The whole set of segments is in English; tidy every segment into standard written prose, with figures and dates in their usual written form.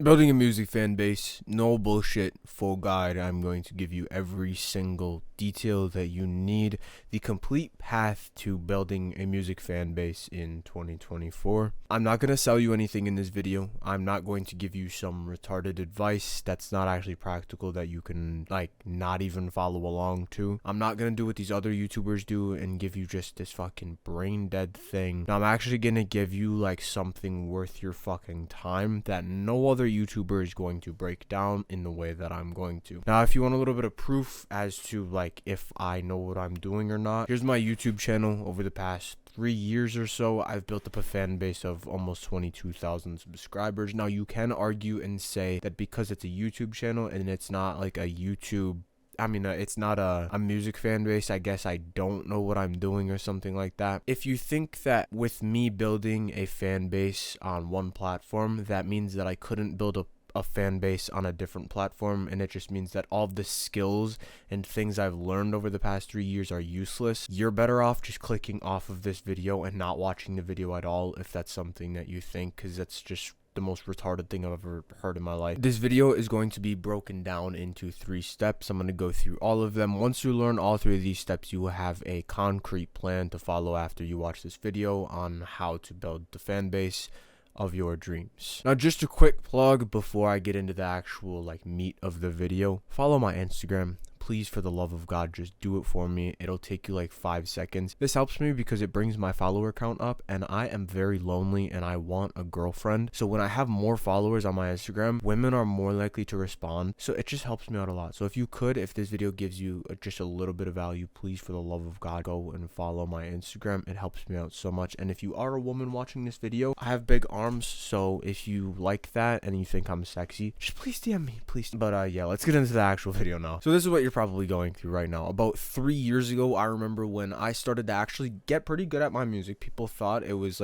Building a music fan base, no bullshit, full guide. I'm going to give you every single detail that you need, the complete path to building a music fan base in 2024. I'm not going to sell you anything in this video. I'm not going to give you some retarded advice that's not actually practical that you can not even follow along to. I'm not going to do what these other YouTubers do and give you just this fucking brain dead thing. Now, I'm actually going to give you something worth your fucking time that no other YouTuber is going to break down in the way that I'm going to. Now, if you want a little bit of proof as to if I know what I'm doing or not, here's my YouTube channel. Over the past 3 years or so, I've built up a fan base of almost 22,000 subscribers. Now, you can argue and say that because it's a YouTube channel and it's not it's not a music fan base, I guess I don't know what I'm doing or something like that. If you think that with me building a fan base on one platform, that means that I couldn't build a fan base on a different platform, and it just means that all of the skills and things I've learned over the past 3 years are useless, you're better off just clicking off of this video and not watching the video at all if that's something that you think, because that's just the most retarded thing I've ever heard in my life. This video is going to be broken down into 3 steps. I'm going to go through all of them. Once you learn all 3 of these steps, you will have a concrete plan to follow after you watch this video on how to build the fan base of your dreams. Now, just a quick plug before I get into the actual meat of the video. Follow my Instagram. Please, for the love of God, just do it for me. It'll take you 5 seconds. This helps me because it brings my follower count up, and I am very lonely and I want a girlfriend. So when I have more followers on my Instagram, women are more likely to respond. So it just helps me out a lot. So if this video gives you just a little bit of value, please, for the love of God, go and follow my Instagram. It helps me out so much. And if you are a woman watching this video, I have big arms. So if you like that and you think I'm sexy, just please DM me, please. But yeah, let's get into the actual video now. So this is what you're probably going through right now. About 3 years ago, I remember when I started to actually get pretty good at my music. People thought it was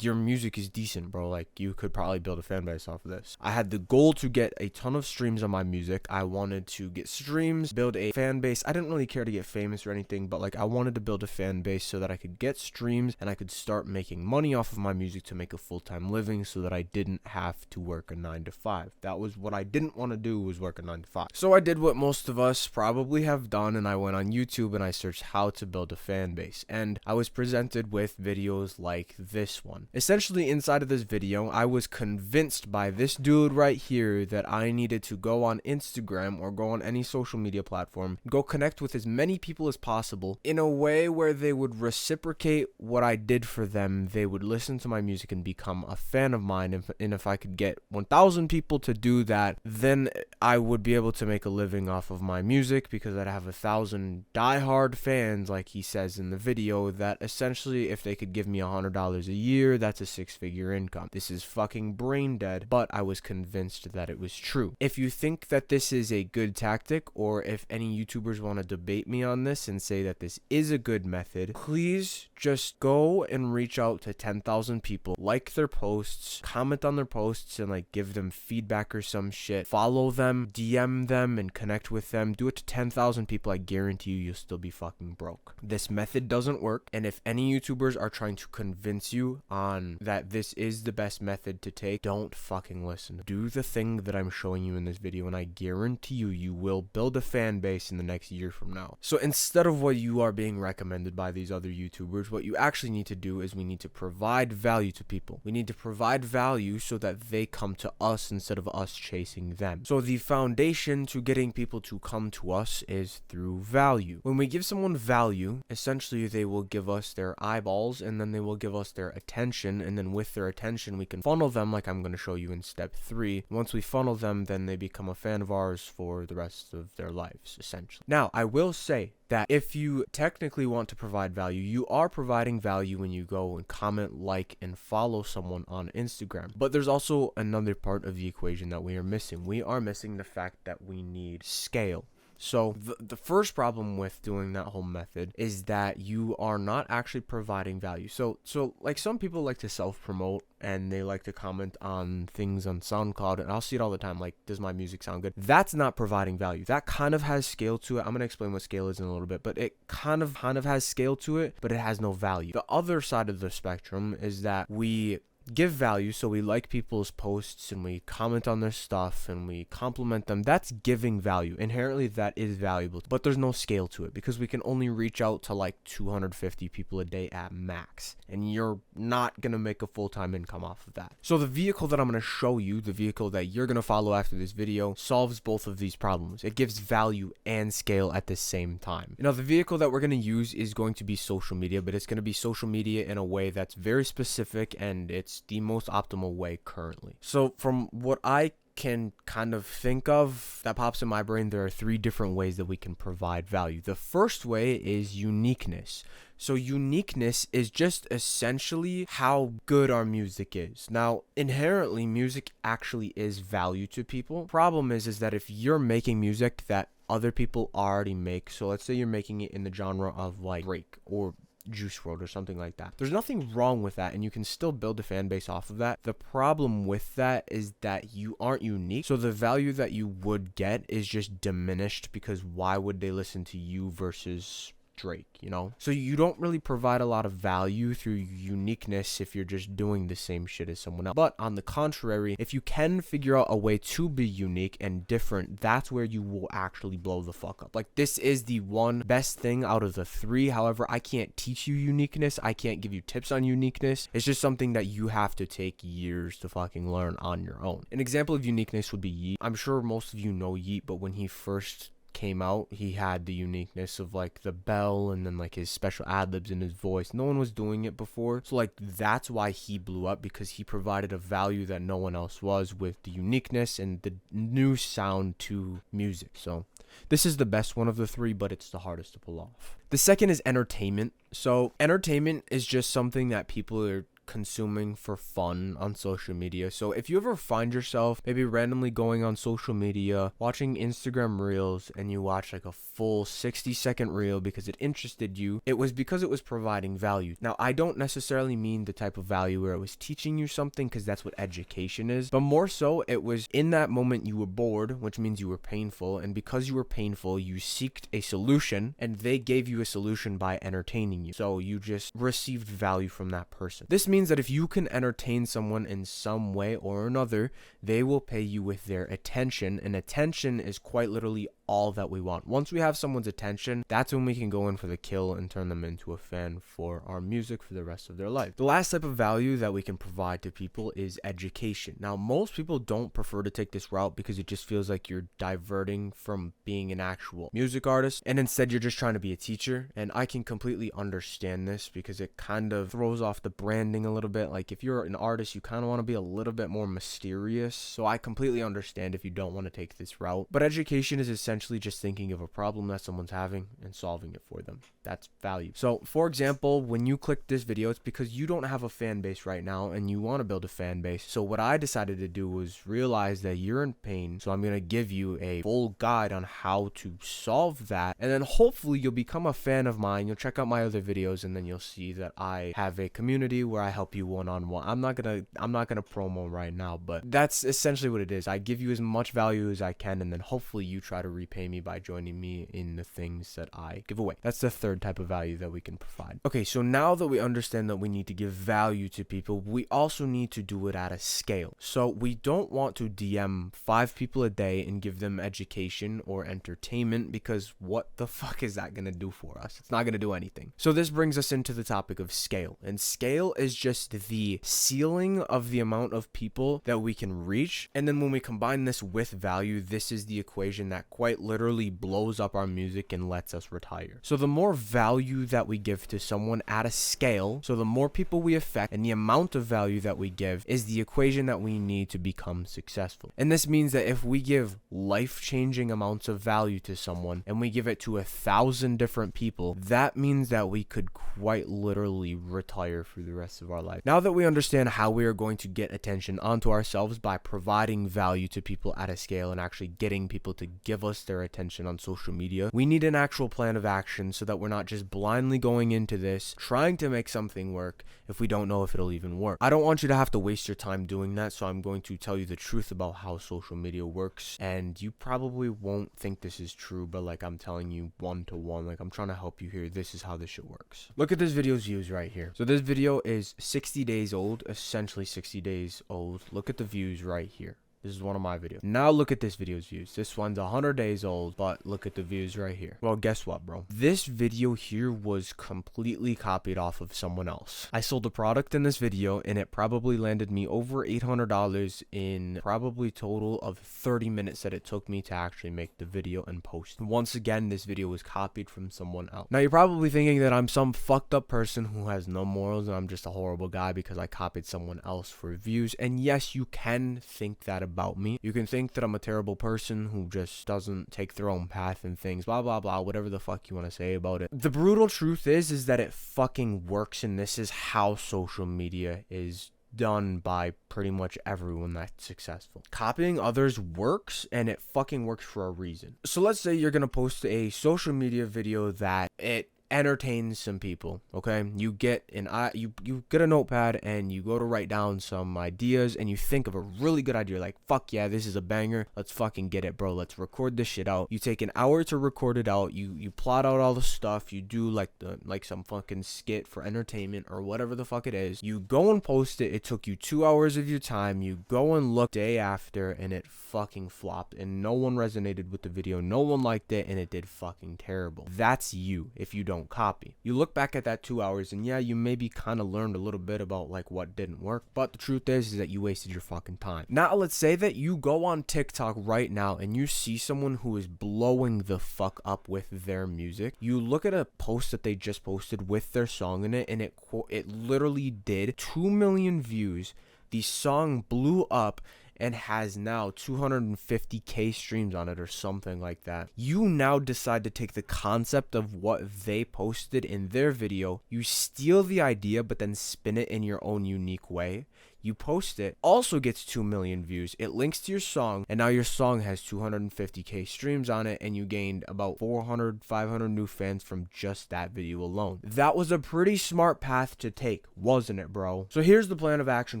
your music is decent, bro. You could probably build a fan base off of this. I had the goal to get a ton of streams on my music. I wanted to get streams, build a fan base. I didn't really care to get famous or anything, but I wanted to build a fan base so that I could get streams and I could start making money off of my music to make a full-time living so that I didn't have to work a 9 to 5. That was what I didn't want to do, was work a 9 to 5. So I did what most of us probably have done, and I went on YouTube and I searched how to build a fan base, and I was presented with videos like this one. Essentially, inside of this video, I was convinced by this dude right here that I needed to go on Instagram or go on any social media platform, go connect with as many people as possible in a way where they would reciprocate what I did for them. They would listen to my music and become a fan of mine, and if I could get 1,000 people to do that, then I would be able to make a living off of my music, because I'd have 1,000 diehard fans, like he says in the video, that essentially if they could give me $100 a year, that's a 6-figure income. This is fucking brain dead, but I was convinced that it was true. If you think that this is a good tactic, or if any YouTubers want to debate me on this and say that this is a good method, please just go and reach out to 10,000 people, like their posts, comment on their posts, and give them feedback or some shit. Follow them, DM them, and connect with them. Do it to 10,000 people. I guarantee you'll still be fucking broke. This method doesn't work, and if any YouTubers are trying to convince you on that this is the best method to take, don't fucking listen. Do the thing that I'm showing you in this video, and I guarantee you will build a fan base in the next year from now. So instead of what you are being recommended by these other YouTubers, what you actually need to do is we need to provide value to people. We need to provide value so that they come to us instead of us chasing them. So the foundation to getting people to come to us is through value. When we give someone value, essentially they will give us their eyeballs, and then they will give us their attention, and then with their attention we can funnel them, like I'm going to show you in step 3. Once we funnel them, then they become a fan of ours for the rest of their lives, essentially. Now, I will say that if you technically want to provide value, you are providing value when you go and comment, like, and follow someone on Instagram. But there's also another part of the equation that we are missing. We are missing the fact that we need scale. So the first problem with doing that whole method is that you are not actually providing value. So some people like to self-promote, and they like to comment on things on SoundCloud, and I'll see it all the time, does my music sound good? That's not providing value. That kind of has scale to it. I'm going to explain what scale is in a little bit, but it kind of has scale to it, but it has no value. The other side of the spectrum is that we give value, so we like people's posts and we comment on their stuff and we compliment them, that's giving value. Inherently, that is valuable, but there's no scale to it because we can only reach out to like 250 people a day at max, and you're not gonna make a full-time income off of that. So the vehicle that I'm gonna show you, the vehicle that you're gonna follow after this video, solves both of these problems. It gives value and scale at the same time. Now, the vehicle that we're gonna use is going to be social media, but it's gonna be social media in a way that's very specific, and it's the most optimal way currently. So from what I can kind of think of that pops in my brain, there are 3 different ways that we can provide value. The first way is uniqueness. So uniqueness is just essentially how good our music is. Now, inherently, music actually is value to people. Problem is that if you're making music that other people already make, so let's say you're making it in the genre of like Drake or Juice WRLD or something like that, there's nothing wrong with that, and you can still build a fan base off of that. The problem with that is that you aren't unique, so the value that you would get is just diminished, because why would they listen to you versus Drake, you know? So you don't really provide a lot of value through uniqueness if you're just doing the same shit as someone else. But on the contrary, if you can figure out a way to be unique and different, that's where you will actually blow the fuck up. Like, this is the one best thing out of the 3. However, I can't teach you uniqueness. I can't give you tips on uniqueness. It's just something that you have to take years to fucking learn on your own. An example of uniqueness would be Yeat. I'm sure most of you know Yeat, but when he first came out, he had the uniqueness of like the bell and then like his special ad-libs in his voice. No one was doing it before, so like that's why he blew up, because he provided a value that no one else was with the uniqueness and the new sound to music. So this is the best one of the 3, but it's the hardest to pull off. The second is entertainment. So entertainment is just something that people are consuming for fun on social media. So if you ever find yourself maybe randomly going on social media, watching Instagram reels, and you watch like a full 60-second reel because it interested you, it was because it was providing value. Now, I don't necessarily mean the type of value where it was teaching you something, because that's what education is, but more so it was in that moment you were bored, which means you were painful, and because you were painful, you sought a solution, and they gave you a solution by entertaining you. So you just received value from that person. This means that if you can entertain someone in some way or another, they will pay you with their attention, and attention is quite literally all that we want. Once we have someone's attention, that's when we can go in for the kill and turn them into a fan for our music for the rest of their life. The last type of value that we can provide to people is education. Now, most people don't prefer to take this route because it just feels like you're diverting from being an actual music artist, and instead you're just trying to be a teacher. And I can completely understand this because it kind of throws off the branding a little bit. Like, if you're an artist, you kind of want to be a little bit more mysterious. So I completely understand if you don't want to take this route. But education is essentially just thinking of a problem that someone's having and solving it for them. That's value. So for example, when you click this video, it's because you don't have a fan base right now and you want to build a fan base. So what I decided to do was realize that you're in pain, so I'm going to give you a full guide on how to solve that, and then hopefully you'll become a fan of mine. You'll check out my other videos, and then you'll see that I have a community where I help you one-on-one. I'm not gonna promo right now, but that's essentially what it is. I give you as much value as I can, and then hopefully you try to repay me by joining me in the things that I give away. That's the third type of value that we can provide. Okay, so now that we understand that we need to give value to people, we also need to do it at a scale. So we don't want to DM 5 people a day and give them education or entertainment, because what the fuck is that gonna do for us? It's not gonna do anything. So this brings us into the topic of scale, and scale is just the ceiling of the amount of people that we can reach. And then when we combine this with value, this is the equation that quite literally blows up our music and lets us retire. So the more value that we give to someone at a scale, so the more people we affect, and the amount of value that we give is the equation that we need to become successful. And this means that if we give life-changing amounts of value to someone and we give it to 1,000 different people, that means that we could quite literally retire for the rest of our life. Now that we understand how we are going to get attention onto ourselves by providing value to people at a scale and actually getting people to give us their attention on social media. We need an actual plan of action so that we're not just blindly going into this, trying to make something work if we don't know if it'll even work. I don't want you to have to waste your time doing that, so I'm going to tell you the truth about how social media works, and you probably won't think this is true, but like I'm telling you one to one, like I'm trying to help you here. This is how this shit works. Look at this video's views right here. So this video is 60 days old, essentially 60 days old. Look at the views right here. This is one of my videos. Now look at this video's views. This one's 100 days old, but look at the views right here. Well, guess what, bro? This video here was completely copied off of someone else. I sold a product in this video, and it probably landed me over $800 in probably total of 30 minutes that it took me to actually make the video and post. Once again, this video was copied from someone else. Now, you're probably thinking that I'm some fucked up person who has no morals and I'm just a horrible guy because I copied someone else for views. And yes, you can think that about me. You can think that I'm a terrible person who just doesn't take their own path and things, blah blah blah, whatever the fuck you want to say about it. The brutal truth is that it fucking works, and this is how social media is done by pretty much everyone that's successful. Copying others works, and it fucking works for a reason. So let's say you're gonna post a social media video that it entertains some people. Okay, you get you get a notepad and you go to write down some ideas, and you think of a really good idea, like fuck yeah, this is a banger, let's fucking get it, bro, let's record this shit out. You take an hour to record it out, you plot out all the stuff, you do like some fucking skit for entertainment or whatever the fuck it is, you go and post it. It took you 2 hours of your time, you go and look day after, and it fucking flopped, and no one resonated with the video, no one liked it, and it did fucking terrible. That's you if you don't copy. You look back at that 2 hours, and yeah, you maybe kind of learned a little bit about like what didn't work, but the truth is that you wasted your fucking time. Now let's say that you go on TikTok right now and you see someone who is blowing the fuck up with their music. You look at a post that they just posted with their song in it, and it literally did 2 million views. The song blew up and has now 250k streams on it or something like that. You now decide to take the concept of what they posted in their video, you steal the idea but then spin it in your own unique way. You post it, also gets 2 million views, it links to your song, and now your song has 250k streams on it, and you gained about 500 new fans from just that video alone. That was a pretty smart path to take, wasn't it, bro? So here's the plan of action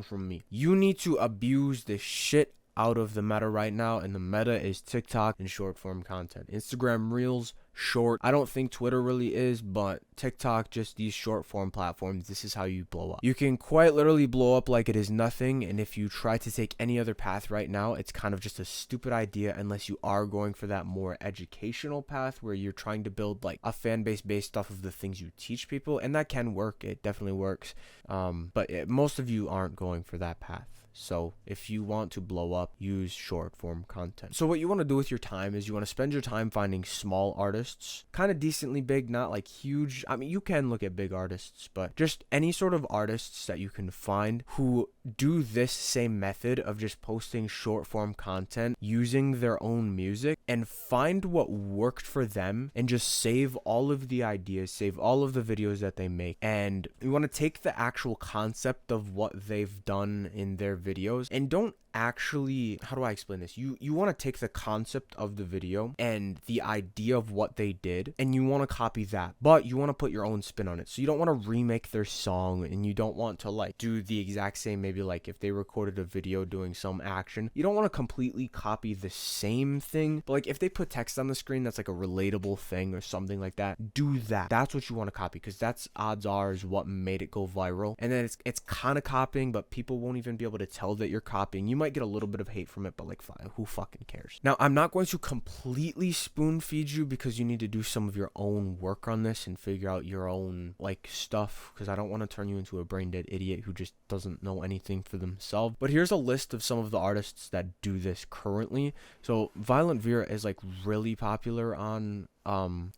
from me. You need to abuse the shit out of the meta right now, and the meta is TikTok and short form content. Instagram Reels, short. I don't think Twitter really is, but TikTok, just these short form platforms, this is how you blow up. You can quite literally blow up like it is nothing, and if you try to take any other path right now, it's kind of just a stupid idea unless you are going for that more educational path where you're trying to build like a fan base based off of the things you teach people, and that can work. It definitely works, but most of you aren't going for that path. So if you want to blow up, use short form content. So what you want to do with your time is you want to spend your time finding small artists, kind of decently big, not like huge. I mean, you can look at big artists, but just any sort of artists that you can find who do this same method of just posting short form content using their own music, and find what worked for them and just save all of the ideas, save all of the videos that they make. And you want to take the actual concept of what they've done in their videos, and don't actually, how do I explain this? You want to take the concept of the video and the idea of what they did, and you want to copy that, but you want to put your own spin on it. So you don't want to remake their song, and you don't want to like do the exact same, maybe like if they recorded a video doing some action, you don't want to completely copy the same thing, but like if they put text on the screen that's like a relatable thing or something like that, do that. That's what you want to copy, because that's odds are is what made it go viral. And then it's kind of copying, but people won't even be able to tell that you're copying. You might get a little bit of hate from it, but like who fucking cares? Now, I'm not going to completely spoon feed you, because you need to do some of your own work on this and figure out your own like stuff, because I don't want to turn you into a brain dead idiot who just doesn't know anything for themselves. But here's a list of some of the artists that do this currently. So Violent Vera is like really popular on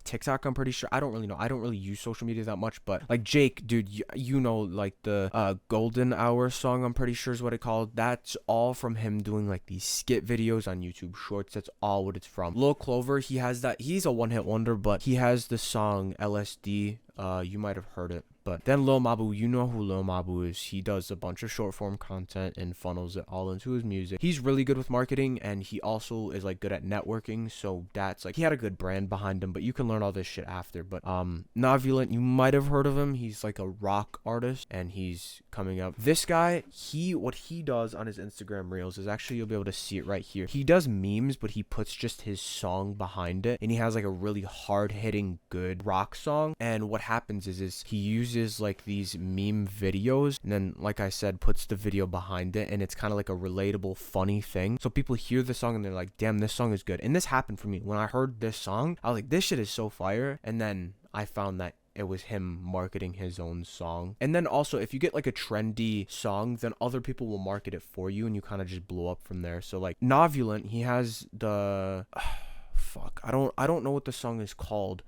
TikTok, I'm pretty sure. I don't really know. I don't really use social media that much, but like Jake, dude, you know, like the Golden Hour song, I'm pretty sure is what it called. That's all from him doing like these skit videos on YouTube Shorts. That's all what it's from. Lil Clover, he has that. He's a one-hit wonder, but he has the song LSD. You might have heard it, But then Lil Mabu, you know who Lil Mabu is. He does a bunch of short form content and funnels it all into his music. He's really good with marketing, and he also is like good at networking. So that's like, he had a good brand behind him, but you can learn all this shit after. But Novulent, you might have heard of him. He's like a rock artist, and he's coming up. This guy, what he does on his Instagram reels is actually, you'll be able to see it right here. He does memes, but he puts just his song behind it, and he has like a really hard hitting good rock song. And what happens is he uses like these meme videos, and then, like I said, puts the video behind it, and it's kind of like a relatable, funny thing. So people hear the song and they're like, damn, this song is good. And this happened for me when I heard this song. I was like, this shit is so fire. And then I found that it was him marketing his own song. And then also, if you get like a trendy song, then other people will market it for you, and you kind of just blow up from there. So like Novulent, he has the fuck, I don't know what the song is called,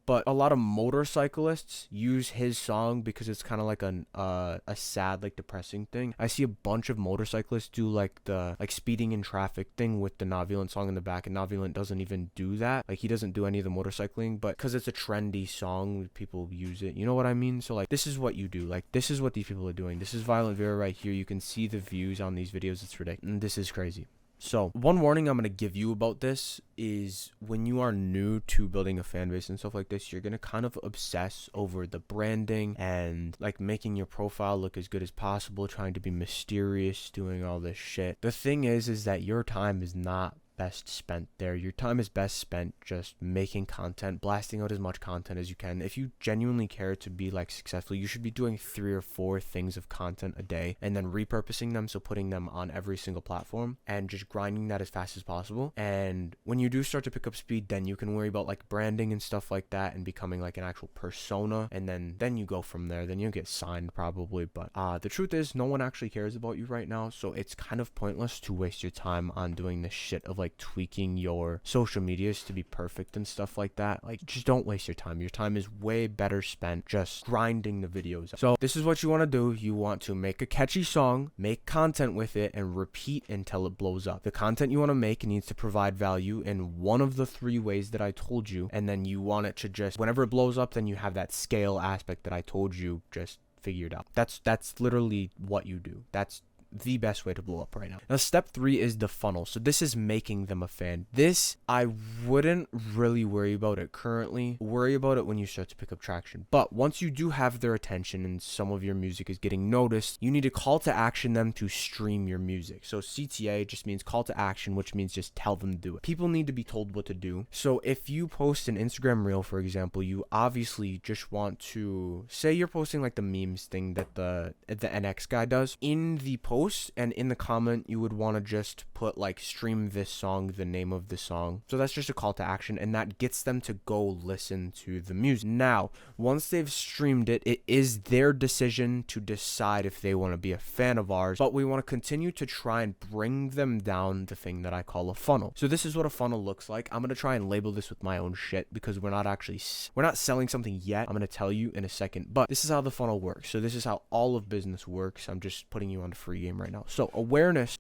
but a lot of motorcyclists use his song because it's kind of like a sad, like depressing thing. I see a bunch of motorcyclists do like the like speeding in traffic thing with the Novulent song in the back, and Novulent doesn't even do that. Like, he doesn't do any of the motorcycling, but because it's a trendy song, people use it. You know what I mean? So like, this is what you do. Like, this is what these people are doing. This is Violent Vera right here. You can see the views on these videos. It's ridiculous. And this is crazy. So one warning I'm going to give you about this is, when you are new to building a fan base and stuff like this, you're going to kind of obsess over the branding and like making your profile look as good as possible, trying to be mysterious, doing all this shit. The thing is that your time is not best spent there. Your time is best spent just making content, blasting out as much content as you can. If you genuinely care to be like successful, you should be doing 3 or 4 things of content a day, and then repurposing them, so putting them on every single platform, and just grinding that as fast as possible. And when you do start to pick up speed, then you can worry about like branding and stuff like that, and becoming like an actual persona, and then you go from there. Then you'll get signed probably. But the truth is, no one actually cares about you right now, so it's kind of pointless to waste your time on doing this shit of like tweaking your social medias to be perfect and stuff like that. Like, just don't waste your time. Your time is way better spent just grinding the videos up. So this is what you want to do. You want to make a catchy song, make content with it, and repeat until it blows up. The content you want to make needs to provide value in one of the 3 ways that I told you, and then you want it to just, whenever it blows up, then you have that scale aspect that I told you just figured out. That's literally what you do. That's the best way to blow up right now. Now, step 3 is the funnel. So this is making them a fan. This, I wouldn't really worry about it currently. Worry about it when you start to pick up traction. But once you do have their attention and some of your music is getting noticed, you need to call to action them to stream your music. So CTA just means call to action, which means just tell them to do it. People need to be told what to do. So if you post an Instagram reel, for example, you obviously just want to say you're posting like the memes thing that the NX guy does. In the post and in the comment, you would want to just put like stream this song, the name of the song. So that's just a call to action, and that gets them to go listen to the music. Now, once they've streamed it, it is their decision to decide if they want to be a fan of ours, but we want to continue to try and bring them down the thing that I call a funnel. So this is what a funnel looks like. I'm going to try and label this with my own shit because we're not selling something yet. I'm going to tell you in a second, but this is how the funnel works. So this is how all of business works. I'm just putting you on the free game right now. So awareness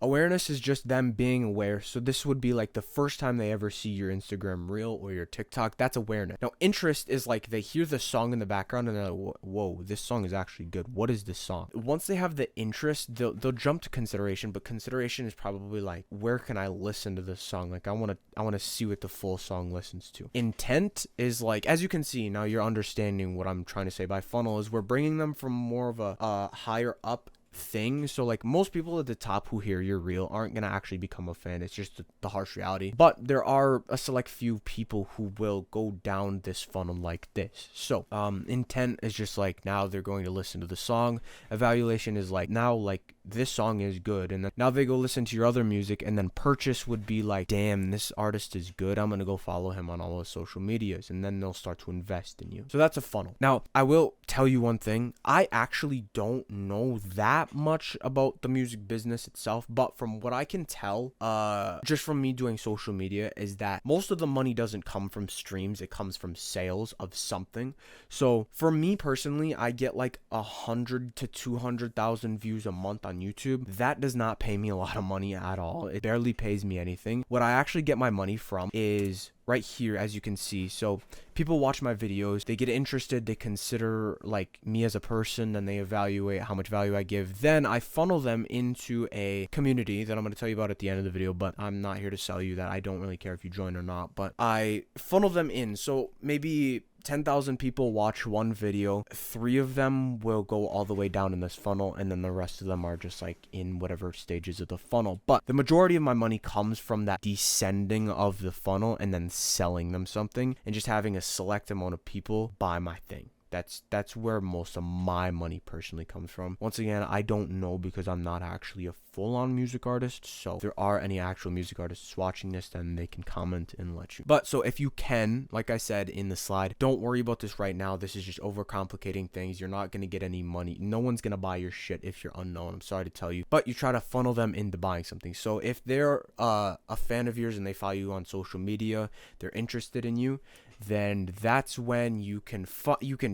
is just them being aware. So this would be like the first time they ever see your Instagram reel or your TikTok. That's awareness. Now, interest is like they hear the song in the background and they're like, whoa, this song is actually good. What is this song? Once they have the interest, they'll jump to consideration, but consideration is probably like, where can I listen to this song? Like, I want to see what the full song listens to. Intent is like, as you can see now, you're understanding what I'm trying to say by funnel is we're bringing them from more of a higher up thing. So like, most people at the top who hear your reel aren't gonna actually become a fan. It's just the harsh reality. But there are a select few people who will go down this funnel like this. So intent is just like, now they're going to listen to the song. Evaluation is like, now like this song is good, and then now they go listen to your other music, and then purchase would be like, damn, this artist is good, I'm gonna go follow him on all his social medias, and then they'll start to invest in you. So that's a funnel. Now, I will tell you one thing, I actually don't know that much about the music business itself, but from what I can tell, just from me doing social media, is that most of the money doesn't come from streams, it comes from sales of something. So for me personally, I get like 100 to 200,000 views a month on YouTube. That does not pay me a lot of money at all. It barely pays me anything. What I actually get my money from is right here, as you can see. So people watch my videos, they get interested, they consider like me as a person, and they evaluate how much value I give. Then I funnel them into a community that I'm going to tell you about at the end of the video, but I'm not here to sell you that. I don't really care if you join or not, but I funnel them in. So maybe 10,000 people watch one video, 3 of them will go all the way down in this funnel, and then the rest of them are just like in whatever stages of the funnel. But the majority of my money comes from that descending of the funnel and then selling them something and just having a select amount of people buy my thing. That's where most of my money personally comes from. Once again, I don't know because I'm not actually a full-on music artist. So if there are any actual music artists watching this, then they can comment and let you. But so if you can, like I said in the slide, don't worry about this right now. This is just overcomplicating things. You're not going to get any money. No one's going to buy your shit if you're unknown. I'm sorry to tell you. But you try to funnel them into buying something. So if they're a fan of yours and they follow you on social media, they're interested in you, then that's when you can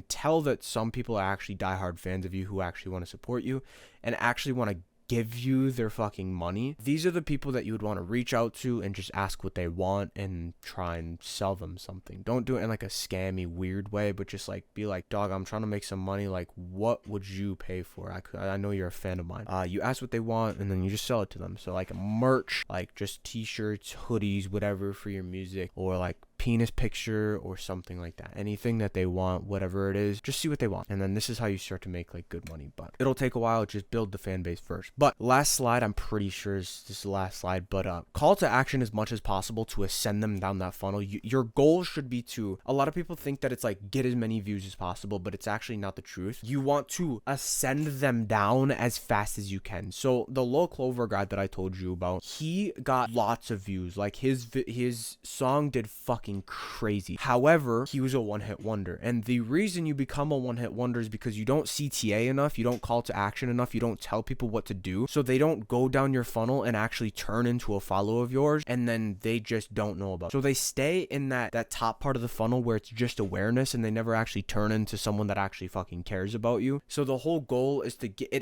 tell that some people are actually diehard fans of you who actually want to support you and actually want to give you their fucking money. These are the people that you would want to reach out to and just ask what they want and try and sell them something. Don't do it in like a scammy weird way, but just like be like, dog, I'm trying to make some money, like what would you pay for? I know you're a fan of mine. You ask what they want and then you just sell it to them. So like a merch, like just t-shirts, hoodies, whatever for your music, or like penis picture or something like that. Anything that they want, whatever it is, just see what they want. And then this is how you start to make like good money. But it'll take a while. Just build the fan base first. But last slide, I'm pretty sure this is the last slide, but call to action as much as possible to ascend them down that funnel. Your goal should be to, a lot of people think that it's like get as many views as possible, but it's actually not the truth. You want to ascend them down as fast as you can. So the Low Clover guy that I told you about, he got lots of views. Like his song did fucking crazy. However, he was a one-hit wonder, and the reason you become a one-hit wonder is because you don't CTA enough, you don't call to action enough, you don't tell people what to do, so they don't go down your funnel and actually turn into a follower of yours, and then they just don't know about it. So they stay in that top part of the funnel where it's just awareness, and they never actually turn into someone that actually fucking cares about you. So the whole goal is to get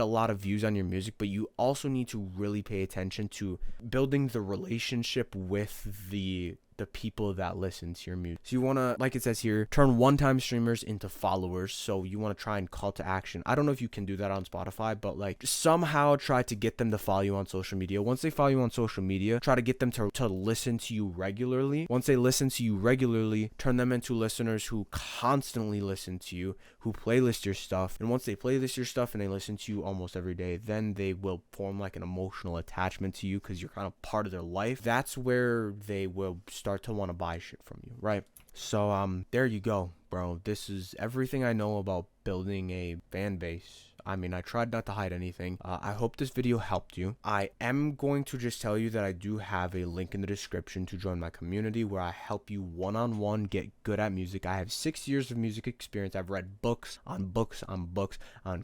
a lot of views on your music, but you also need to really pay attention to building the relationship with the people that listen to your music. So you want to, like it says here, turn one-time streamers into followers. So you want to try and call to action. I don't know if you can do that on Spotify, but like somehow try to get them to follow you on social media. Once they follow you on social media, try to get them to listen to you regularly. Once they listen to you regularly, turn them into listeners who constantly listen to you, who playlist your stuff. And once they playlist your stuff and they listen to you almost every day, then they will form like an emotional attachment to you because you're kind of part of their life. That's where they will start to want to buy shit from you, right? So there you go, bro. This is everything I know about building a fan base. I mean, I tried not to hide anything. I hope this video helped you. I am going to just tell you that I do have a link in the description to join my community where I help you one-on-one get good at music. I have 6 years of music experience. I've read books on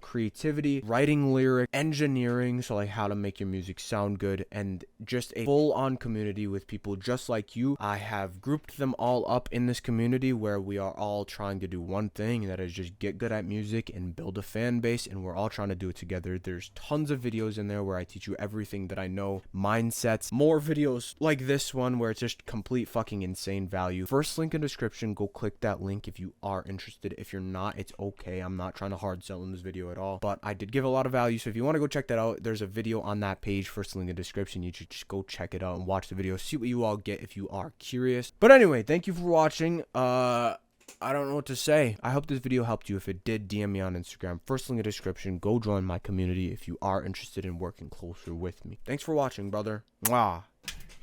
creativity, writing lyric, engineering, so like how to make your music sound good, and just a full-on community with people just like you. I have grouped them all up in this community where we are all trying to do one thing, and that is just get good at music and build a fan base, and we're all trying to do it together. There's tons of videos in there where I teach you everything that I know, mindsets, more videos like this one where it's just complete fucking insane value. First link in description, go click that link if you are interested. If you're not, it's okay. I'm not trying to hard sell in this video at all, but I did give a lot of value, so if you want to go check that out, there's a video on that page, first link in the description. You should just go check it out and watch the video, see what you all get if you are curious. But anyway, thank you for watching. I don't know what to say. I hope this video helped you. If it did, DM me on Instagram. First link in the description. Go join my community if you are interested in working closer with me. Thanks for watching, brother. Mwah.